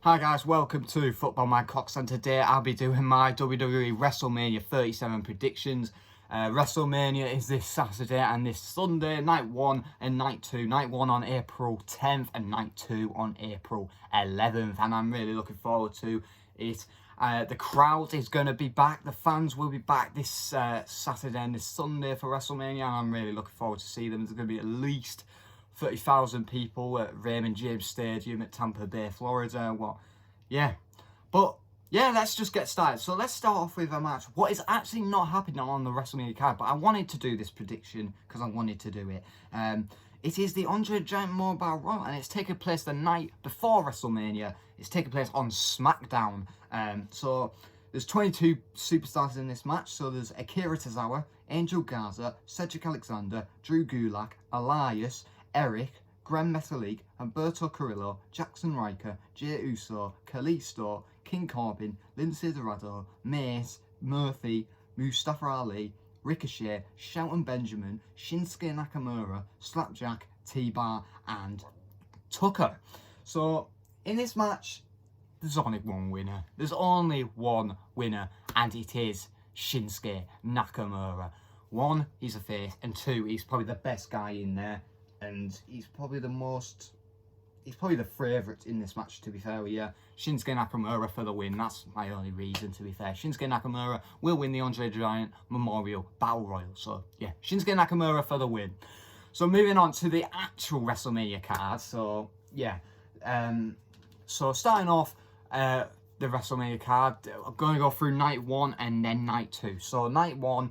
Hi guys, welcome to Football Man Cox, and today I'll be doing my WWE Wrestlemania 37 predictions. Wrestlemania is this Saturday and this Sunday, night 1 and night 2. Night 1 on April 10th and night 2 on April 11th, and I'm really looking forward to it. The crowd is going to be back, the fans will be back this Saturday and this Sunday for Wrestlemania, and I'm really looking forward to see them. There's going to be at least 30,000 people at Raymond James Stadium at Tampa Bay, Florida. Let's just get started. So let's start off with a match. What is actually not happening on the WrestleMania card, but I wanted to do this prediction because I wanted to do it. It is the Andre the Giant Mobile Royal, and it's taking place the night before WrestleMania. It's taking place on SmackDown. So there's 22 superstars in this match. So there's Akira Tozawa, Angel Garza, Cedric Alexander, Drew Gulak, Elias, Eric, Graham Metalik, Humberto Carrillo, Jackson Riker, Jey Uso, Kalisto, King Corbin, Lindsay Dorado, Mace, Murphy, Mustafa Ali, Ricochet, Shelton Benjamin, Shinsuke Nakamura, Slapjack, T-Bar, and Tucker. So in this match, there's only one winner. There's only one winner, and it is Shinsuke Nakamura. One, he's a face, and two, he's probably the best guy in there. And he's probably the favourite in this match, to be fair with you. Shinsuke Nakamura for the win. That's my only reason, to be fair. Shinsuke Nakamura will win the Andre the Giant Memorial Battle Royal. So, yeah, Shinsuke Nakamura for the win. So, moving on to the actual WrestleMania card. So, yeah. So, starting off the WrestleMania card, I'm going to go through night 1 and then night 2. So, night 1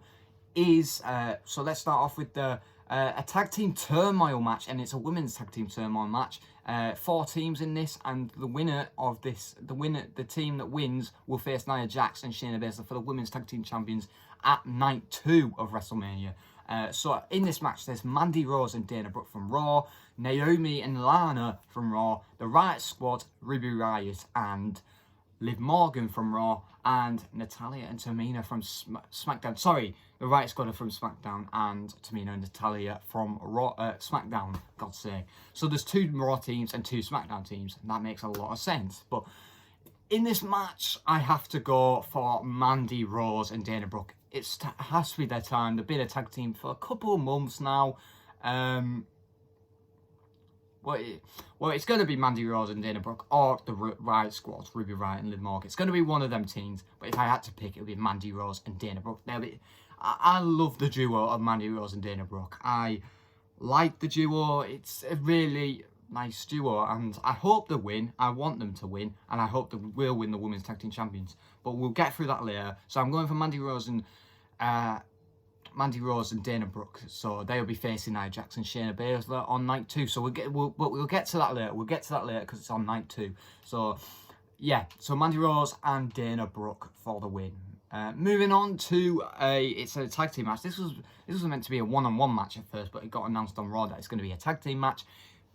is... so, let's start off with the... a tag team turmoil match, and it's a women's tag team turmoil match. 4 teams in this, and the winner of this, the team that wins will face Nia Jax and Shayna Baszler for the women's tag team champions at night 2 of WrestleMania. So in this match, there's Mandy Rose and Dana Brooke from Raw, Naomi and Lana from Raw, the Riot Squad, Ruby Riott and Liv Morgan from Raw, and Natalya and Tamina from SmackDown. Sorry, the Riot Squad are from SmackDown, and Tamina and Natalya from Raw, SmackDown, God's sake. So there's 2 Raw teams and 2 SmackDown teams, and that makes a lot of sense. But in this match, I have to go for Mandy Rose and Dana Brooke. It has to be their time. They've been a tag team for a couple of months now. Well, it's going to be Mandy Rose and Dana Brooke, or the Riot Squad, Ruby Riott and Liv Morgan. It's going to be one of them teams, but if I had to pick, it would be Mandy Rose and Dana Brooke. I love the duo of Mandy Rose and Dana Brooke. I like the duo. It's a really nice duo, and I hope they win. I want them to win, and I hope they will win the Women's Tag Team Champions. But we'll get through that later. So I'm going for Mandy Rose and Dana Brooke, so they'll be facing Nia Jax and Shayna Baszler on night 2. So we'll get to that later. We'll get to that later because it's on night 2. So yeah, so Mandy Rose and Dana Brooke for the win. Moving on to it's a tag team match. This was meant to be a one-on-one match at first, but it got announced on Raw that it's going to be a tag team match.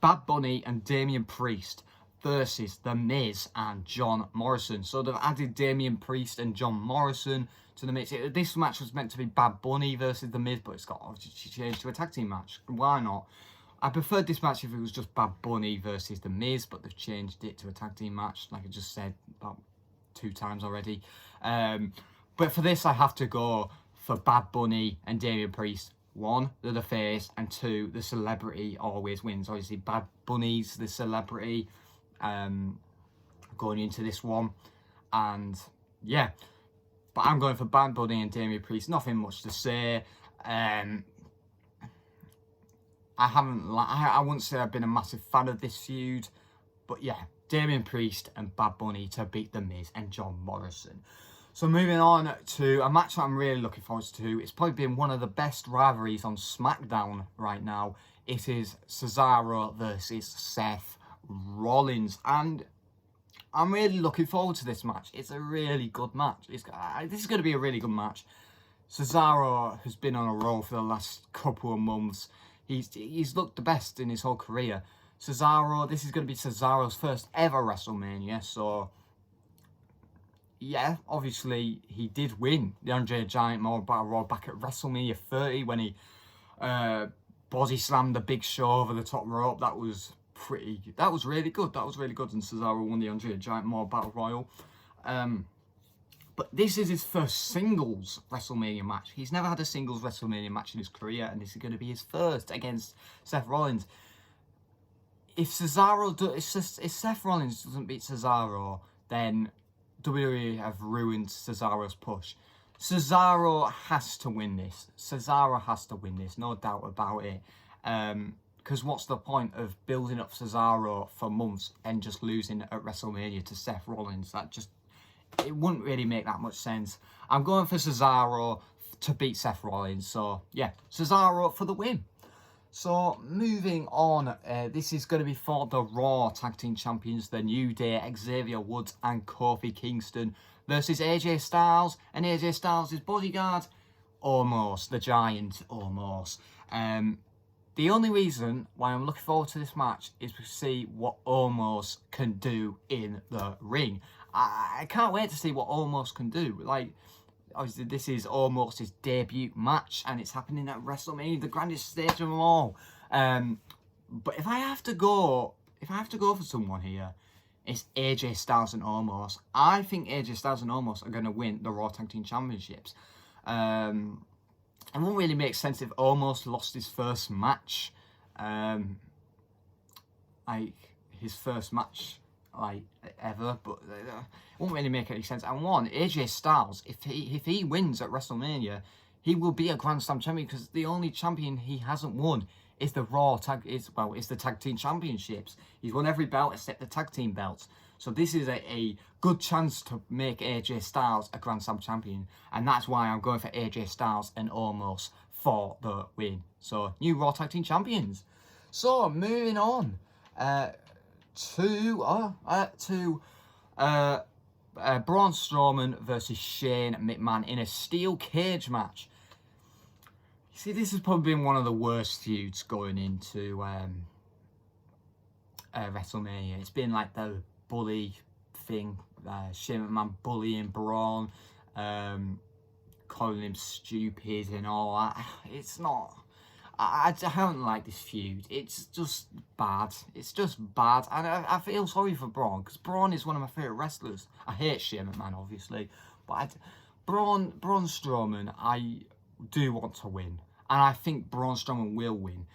Bad Bunny and Damian Priest versus The Miz and John Morrison. So they've added Damian Priest and John Morrison to the mix. This match was meant to be Bad Bunny versus The Miz, but it's got obviously changed to a tag team match. Why not? I preferred this match if it was just Bad Bunny versus The Miz, but they've changed it to a tag team match, like I just said about 2 times already. But for this, I have to go for Bad Bunny and Damian Priest. 1, they're the face, and 2, the celebrity always wins. Obviously, Bad Bunny's the celebrity going into this one, and yeah. But I'm going for Bad Bunny and Damian Priest. Nothing much to say. I wouldn't say I've been a massive fan of this feud, but yeah, Damian Priest and Bad Bunny to beat The Miz and John Morrison. So moving on to a match that I'm really looking forward to. It's probably been one of the best rivalries on SmackDown right now. It is Cesaro versus Seth Rollins, and I'm really looking forward to this match. It's a really good match. This is going to be a really good match. Cesaro has been on a roll for the last couple of months. He's looked the best in his whole career. Cesaro, this is going to be Cesaro's first ever WrestleMania, so yeah, obviously he did win the Andre the Giant Memorial Battle Royal back at WrestleMania 30 when he body slammed the Big Show over the top rope. That was that was really good. That was really good. And Cesaro won the Andre the Giant more Battle Royal. But this is his first singles WrestleMania match. He's never had a singles WrestleMania match in his career, and this is going to be his first against Seth Rollins. If Seth Rollins doesn't beat Cesaro, then WWE have ruined Cesaro's push. Cesaro has to win this. Cesaro has to win this, no doubt about it. Because what's the point of building up Cesaro for months and just losing at WrestleMania to Seth Rollins? It wouldn't really make that much sense. I'm going for Cesaro to beat Seth Rollins. So, yeah, Cesaro for the win. So, moving on, this is going to be for the Raw Tag Team Champions, The New Day, Xavier Woods and Kofi Kingston versus AJ Styles and AJ Styles' bodyguard, Omos, the Giant Omos. The only reason why I'm looking forward to this match is to see what Omos can do in the ring. I can't wait to see what Omos can do. Like, obviously, this is Omos' debut match, and it's happening at WrestleMania, the grandest stage of them all. But if I have to go for someone here, it's AJ Styles and Omos. I think AJ Styles and Omos are going to win the Raw Tag Team Championships. It won't really make sense if Omos lost his first match. Like, his first match, like, ever. But it won't really make any sense. And one, AJ Styles, if he wins at WrestleMania, he will be a Grand Slam champion, because the only champion he hasn't won is the the Tag Team Championships. He's won every belt except the Tag Team belts. So this is a good chance to make AJ Styles a Grand Slam champion. And that's why I'm going for AJ Styles and Omos for the win. So, new Raw Tag Team Champions. So, moving on to Braun Strowman versus Shane McMahon in a steel cage match. You see, this has probably been one of the worst feuds going into WrestleMania. It's been like the bully thing, Shane McMahon bullying Braun, calling him stupid and all that. It's not... I don't like this feud. It's just bad. It's just bad. And I feel sorry for Braun, because Braun is one of my favourite wrestlers. I hate Shane McMahon, obviously. But Braun Strowman, I do want to win. And I think Braun Strowman will win.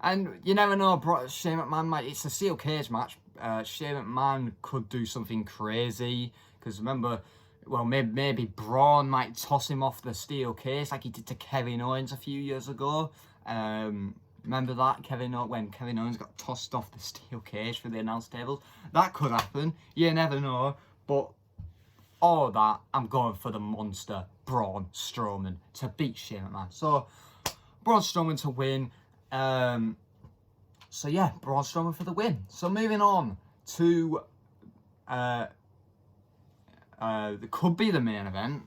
And you never know, Shane McMahon it's a steel cage match. Shane McMahon could do something crazy. Because remember, well, maybe Braun might toss him off the steel cage like he did to Kevin Owens a few years ago. Remember that? When Kevin Owens got tossed off the steel cage for the announce tables? That could happen. You never know. But all of that, I'm going for the monster, Braun Strowman, to beat Shane McMahon. So, Braun Strowman to win. So yeah, Braun Strowman for the win. So moving on to could be the main event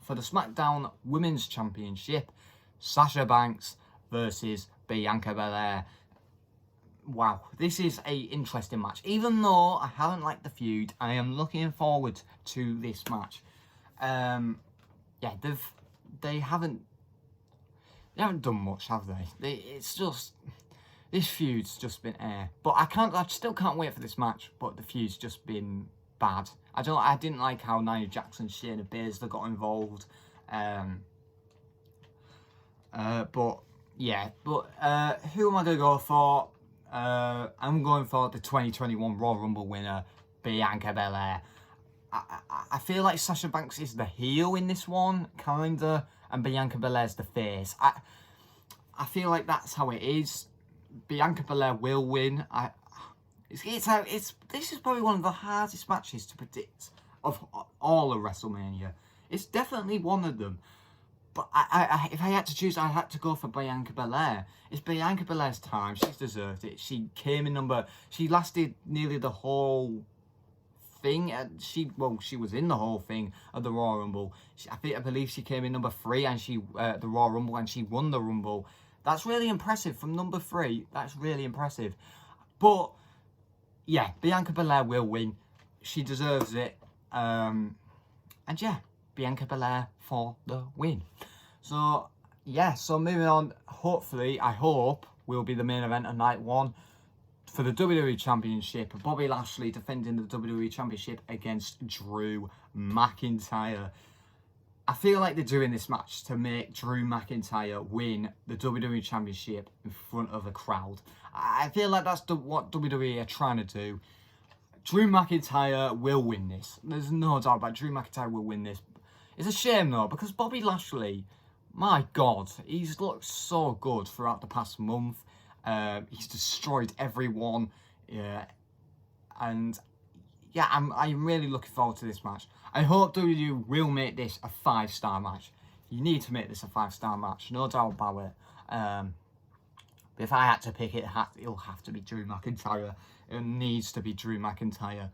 for the SmackDown Women's Championship. Sasha Banks versus Bianca Belair. Wow, this is a interesting match. Even though I haven't liked the feud, I am looking forward to this match. Yeah, they haven't done much, have they? It's just, this feud's just been air. But I still can't wait for this match. But the feud's just been bad. I didn't like how Nia Jackson, Shayna Baszler got involved. But who am I gonna go for? I'm going for the 2021 Royal Rumble winner, Bianca Belair. I feel like Sasha Banks is the heel in this one, kinda, and Bianca Belair's the face. I feel like that's how it is. Bianca Belair will win. This is probably one of the hardest matches to predict of all of WrestleMania. It's definitely one of them. But if I had to choose, I had to go for Bianca Belair. It's Bianca Belair's time. She's deserved it. She came in she lasted nearly the whole thing. She was in the whole thing of the Royal Rumble. I believe she came in number 3 and the Royal Rumble, and she won the Rumble. That's really impressive from number 3. That's really impressive. But yeah, Bianca Belair will win. She deserves it. And yeah, Bianca Belair for the win. So yeah, so moving on, hopefully, I hope, will be the main event of night 1. for the WWE Championship. Bobby Lashley defending the WWE Championship against Drew McIntyre. I feel like they're doing this match to make Drew McIntyre win the WWE Championship in front of a crowd. I feel like that's what WWE are trying to do. Drew McIntyre will win this. There's no doubt about it. Drew McIntyre will win this. It's a shame though, because Bobby Lashley, my God, he's looked so good throughout the past month. He's destroyed everyone. Yeah, and yeah, I'm really looking forward to this match. I hope WWE will make this a 5-star match. You need to make this a 5-star match, no doubt about it. But if I had to pick it, it'll have to be Drew McIntyre. It needs to be Drew McIntyre.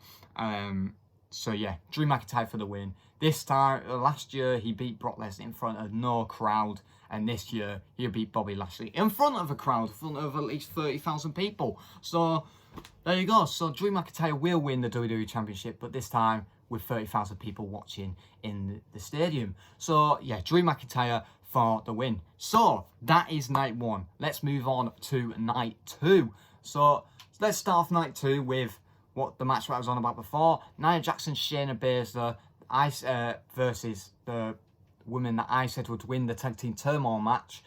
So yeah, Drew McIntyre for the win. This time, last year, he beat Brock Lesnar in front of no crowd. And this year, he'll beat Bobby Lashley in front of a crowd, in front of at least 30,000 people. So, there you go. So, Drew McIntyre will win the WWE Championship, but this time with 30,000 people watching in the stadium. So, yeah, Drew McIntyre for the win. So, that is night 1. Let's move on to night 2. So, let's start off night 2 with what the match I was on about before. Nia Jackson, Shayna Baszler versus the women that I said would win the Tag Team Turmoil match,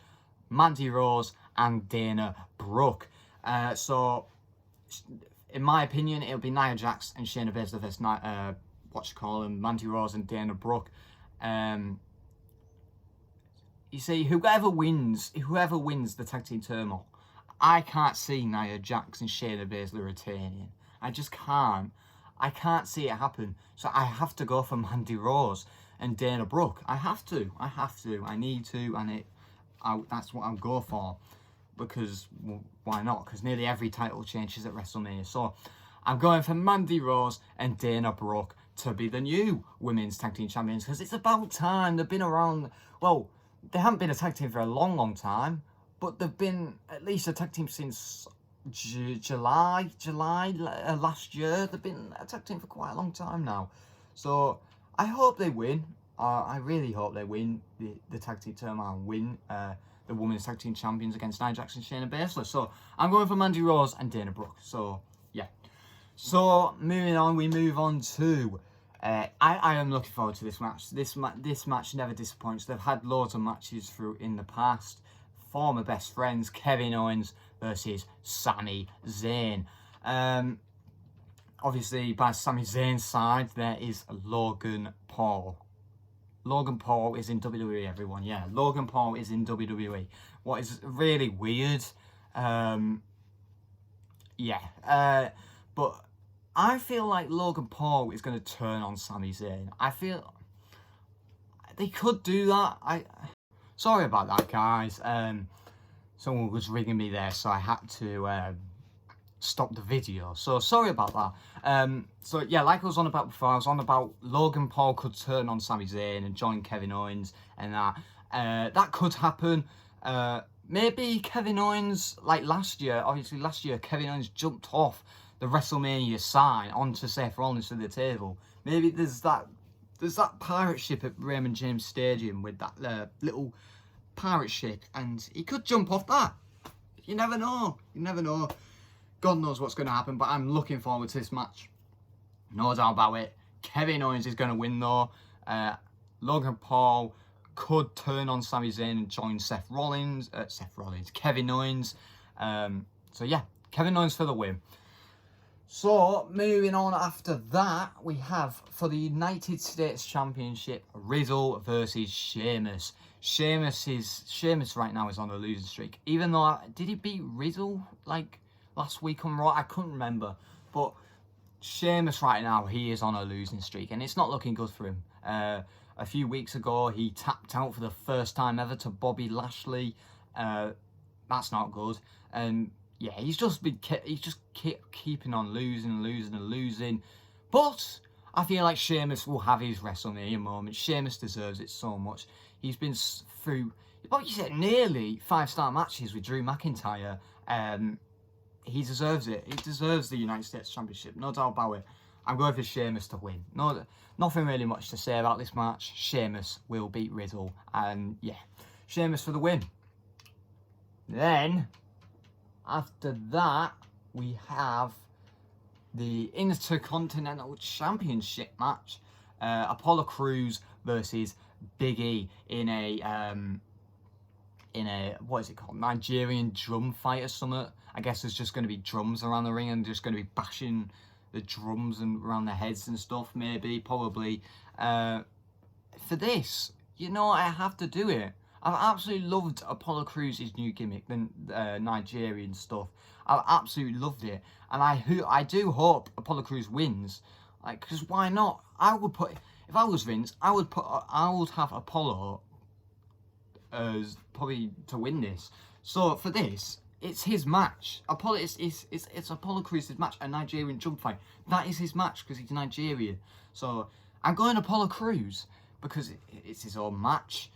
Mandy Rose and Dana Brooke. So, in my opinion, it'll be Nia Jax and Shayna Baszler versus Mandy Rose and Dana Brooke. You see, whoever wins the Tag Team Turmoil, I can't see Nia Jax and Shayna Baszler retaining. I just can't. I can't see it happen. So I have to go for Mandy Rose and Dana Brooke. I have to. I need to, and that's what I'll go for. Because, well, why not? Because nearly every title changes at WrestleMania. So I'm going for Mandy Rose and Dana Brooke to be the new Women's Tag Team Champions. Because it's about time. They've been around, well, they haven't been a tag team for a long, long time. But they've been at least a tag team since July last year. They've been a tag team for quite a long time now. So I hope they win. I really hope they win the tag team turmoil and win the women's tag team champions against Nia Jax and Shayna Baszler. So I'm going for Mandy Rose and Dana Brooke. So yeah. So moving on, we move on to I am looking forward to this match. This match never disappoints. They've had loads of matches through in the past. Former best friends Kevin Owens versus Sami Zayn. Obviously, by Sami Zayn's side, there is Logan Paul. Logan Paul is in WWE, everyone. Yeah, Logan Paul is in WWE. What is really weird. But I feel like Logan Paul is going to turn on Sami Zayn. I feel they could do that. Sorry about that, guys. Someone was ringing me there, so I had to stop the video. So sorry about that. So yeah, like I was on about before, I was on about Logan Paul could turn on Sami Zayn and join Kevin Owens, and that could happen. Maybe Kevin Owens, like last year. Obviously, last year Kevin Owens jumped off the WrestleMania sign onto Seth Rollins to the table. Maybe there's that pirate ship at Raymond James Stadium with that little pirate ship, and he could jump off that. You never know. God knows what's going to happen, but I'm looking forward to this match. No doubt about it. Kevin Owens is going to win though. Logan Paul could turn on Sami Zayn and join Kevin Owens. So yeah, Kevin Owens for the win. So, moving on after that, we have, for the United States Championship, Riddle versus Sheamus. Sheamus right now is on a losing streak. Even though, did he beat Riddle, like, last week on Raw? I couldn't remember. But Sheamus right now, he is on a losing streak, and it's not looking good for him. A few weeks ago, he tapped out for the first time ever to Bobby Lashley. That's not good. And yeah, he's just keeping on losing. But I feel like Sheamus will have his WrestleMania moment. Sheamus deserves it so much. He's been through, like you said, nearly 5-star matches with Drew McIntyre. He deserves it. He deserves the United States Championship, no doubt about it. I'm going for Sheamus to win. Nothing really much to say about this match. Sheamus will beat Riddle, and yeah, Sheamus for the win. Then, after that, we have the Intercontinental Championship match. Apollo Crews versus Big E in a what is it called? Nigerian drum fight or something. I guess there's just going to be drums around the ring and just going to be bashing the drums and around their heads and stuff. Maybe, probably. For this, you know, I have to do it. I've absolutely loved Apollo Crews' new gimmick, the Nigerian stuff. I've absolutely loved it, and I do hope Apollo Crews wins. Like, because why not? If I was Vince, I would have Apollo as probably to win this. So for this, it's his match. It's Apollo Crews' match, a Nigerian jump fight. That is his match because he's Nigerian. So I'm going Apollo Crews because it's his own match.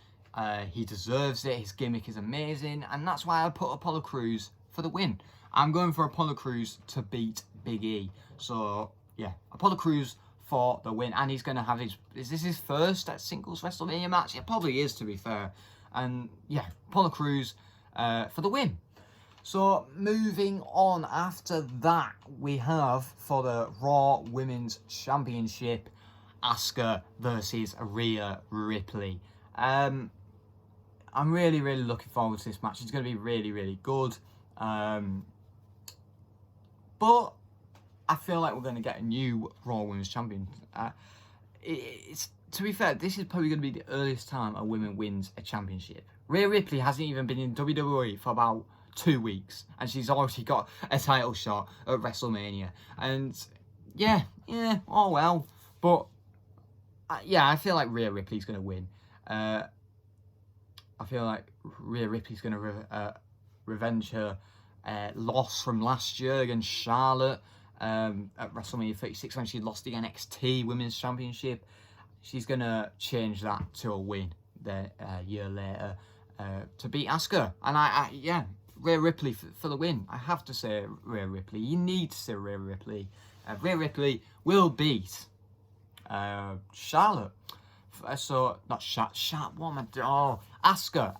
He deserves it. His gimmick is amazing, and that's why I put Apollo Crews for the win. I'm going for Apollo Crews to beat Big E. So yeah, Apollo Crews for the win, and he's going to have is this his first singles WrestleMania match? It probably is, to be fair. And yeah, Apollo Crews for the win. So moving on, after that, we have for the Raw Women's Championship, Asuka versus Rhea Ripley. I'm really, really looking forward to this match. It's going to be really, really good. But I feel like we're going to get a new Raw Women's Champion. To be fair, this is probably going to be the earliest time a woman wins a championship. Rhea Ripley hasn't even been in WWE for about 2 weeks, and she's already got a title shot at WrestleMania. And yeah, oh well. But yeah, I feel like Rhea Ripley's going to win. I feel like Rhea Ripley's going to revenge her loss from last year against Charlotte at WrestleMania 36 when she lost the NXT Women's Championship. She's going to change that to a win the year later to beat Asuka. And yeah, Rhea Ripley for the win. I have to say Rhea Ripley. You need to say Rhea Ripley. Rhea Ripley will beat Charlotte. So, not Charlotte, what am I doing? Oh, Asuka.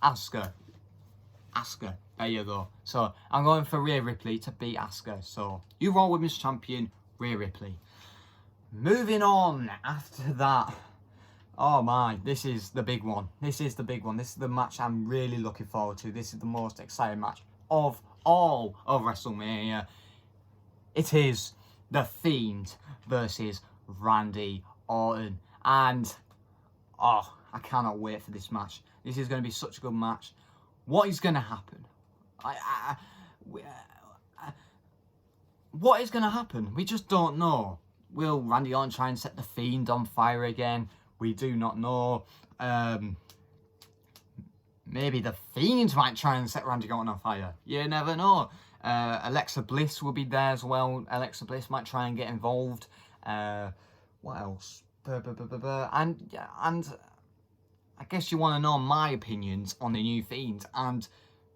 There you go. So, I'm going for Rhea Ripley to beat Asuka. So, you Raw Women's Champion, Rhea Ripley. Moving on, after that, oh my, this is the big one. This is the match I'm really looking forward to. This is the most exciting match of all of WrestleMania. It is The Fiend versus Randy Orton. And, oh, I cannot wait for this match. This is going to be such a good match. What is going to happen? What is going to happen? We just don't know. Will Randy Orton try and set The Fiend on fire again? We do not know. Maybe The Fiend might try and set Randy Orton on fire. You never know. Alexa Bliss will be there as well. Alexa Bliss might try and get involved. What else? And I guess you want to know my opinions on the new Fiend. And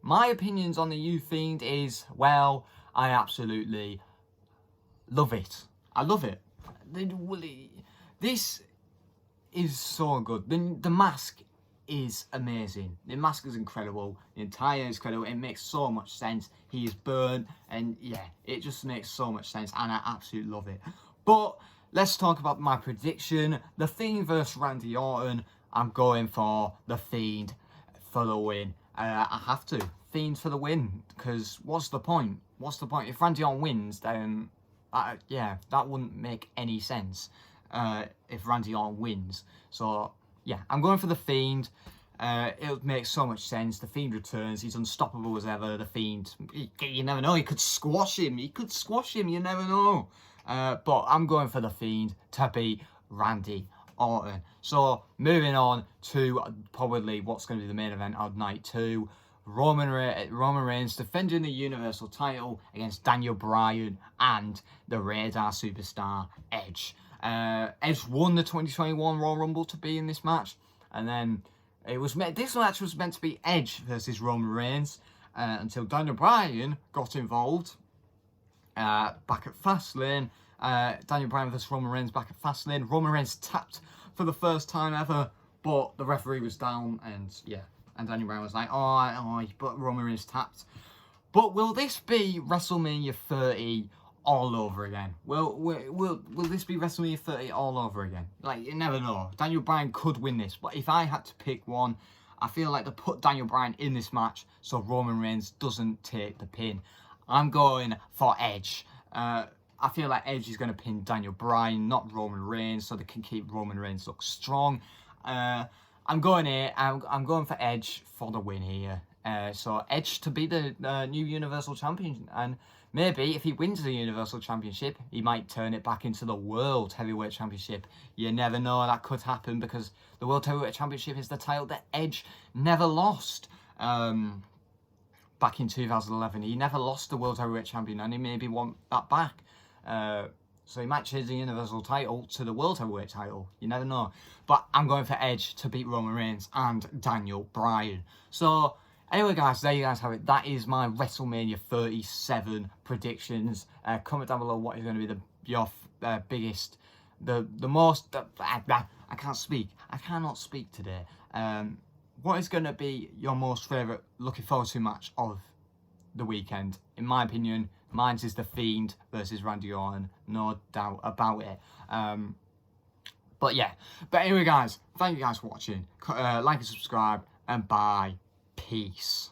my opinions on the new Fiend is, well, I absolutely love it. I love it. This is so good. The mask is amazing. The mask is incredible. The attire is incredible. It makes so much sense. He is burnt, and yeah, it just makes so much sense, and I absolutely love it. But let's talk about my prediction. The Fiend versus Randy Orton. I'm going for The Fiend for the win. I have to. Fiend for the win, because what's the point? What's the point? If Randy Orton wins, then yeah, that wouldn't make any sense if Randy Orton wins. So yeah, I'm going for The Fiend. It'll make so much sense. The Fiend returns. He's unstoppable as ever. The Fiend, you never know. He could squash him. You never know. But I'm going for The Fiend to beat Randy Orton. So moving on to probably what's going to be the main event of night 2. Roman Reigns defending the Universal title against Daniel Bryan and the Radar superstar Edge. Edge won the 2021 Royal Rumble to be in this match, and then this match was meant to be Edge versus Roman Reigns until Daniel Bryan got involved back at Fastlane. Daniel Bryan versus Roman Reigns back at Fastlane. Roman Reigns tapped for the first time ever, but the referee was down, and yeah. And Daniel Bryan was like, oh, but Roman Reigns tapped. But will this be WrestleMania 30 all over again? Will this be WrestleMania 30 all over again? Like, you never know. Daniel Bryan could win this, but if I had to pick one, I feel like to put Daniel Bryan in this match so Roman Reigns doesn't take the pin. I'm going for Edge. I feel like Edge is going to pin Daniel Bryan, not Roman Reigns, so they can keep Roman Reigns look strong. I'm going here. I'm going for Edge for the win here. So Edge to be the new Universal Champion, and maybe if he wins the Universal Championship, he might turn it back into the World Heavyweight Championship. You never know, that could happen, because the World Heavyweight Championship is the title that Edge never lost. Back in 2011, he never lost the World Heavyweight Champion, and he maybe want that back. So he might change the Universal title to the World Heavyweight title. You never know. But I'm going for Edge to beat Roman Reigns and Daniel Bryan. So, anyway, guys, there you guys have it. That is my WrestleMania 37 predictions. Comment down below what is going to be your biggest, the most... I can't speak. I cannot speak today. What is going to be your most favourite, looking forward to match of the weekend? In my opinion, mine is The Fiend versus Randy Orton, no doubt about it. But yeah, anyway, guys, thank you guys for watching. Like and subscribe, and bye. Peace.